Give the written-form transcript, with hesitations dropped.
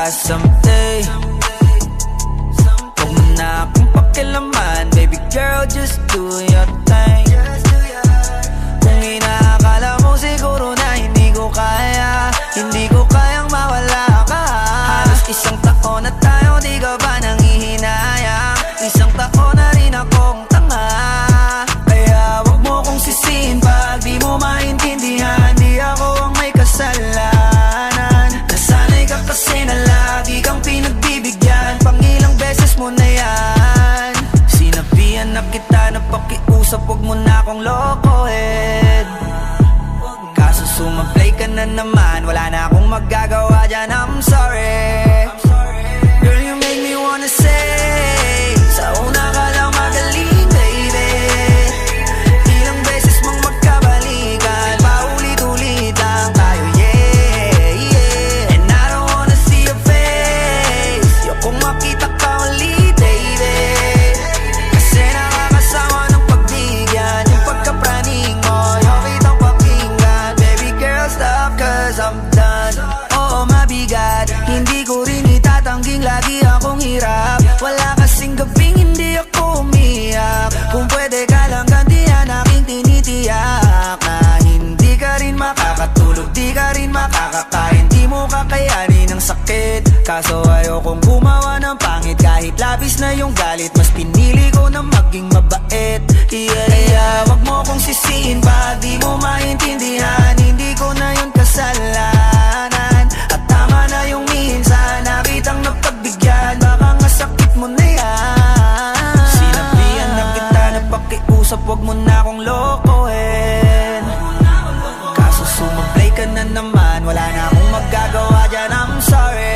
kita someday. Huwag mo na akong pakialaman, baby girl, just do your thing. Kung inaakala mo siguro na hindi ko kaya, hindi ko kayang mawala ka. Halos isang taon na tayo, di ka ba nangihinayang? Isang taon na rin akong tanga. Kaya wag mo kong sisihin pag di mo maintindihan. Di ako ang may kasalanan. Nasanay ka kasi na lagi kang pinagbibigyan. Pangilang beses mo na yan. Sinabihan na kita na pakiusap, wag mo na akong lokohin. Kaso sumablay ka na naman, wala na akong magagawa dyan, I'm sorry. Girl, you make me wanna say, sa una ka lang magaling, baby. Ilang beses mong magkabalikan, paulit-ulit lang tayo, yeah, yeah. And I don't wanna see your face, ayokong makita ka ulit, baby. Kasi nakakasama ng pagbigyan, yung pagkapraning mo, yung kitang pakinggan. Baby girl, stop cause I'm done. Oo, mabigat, hindi ko rin itatangging lagi akong hirap. Wala kasing gabing hindi ako umiyak. Kung pwede ka lang gantihan aking tinitiyak na hindi ka rin makakatulog, di ka rin makakakain, di mo kakayanin ang sakit. Kaso ayokong gumawa ng pangit, kahit labis na yung galit, mas pinili ko na maging mabait. Yeah, wag mo kong sisihin pag di mo maintindihan. Hindi ko na yun kasalanan, at tama na yung minsan na kitang napagbigyan. Baka nga sakit mo na yan. Sinabihan na kita na pakiusap, wag mo na akong lokohin. Kaso sumablay ka na naman, wala na akong magagawa dyan, I'm sorry.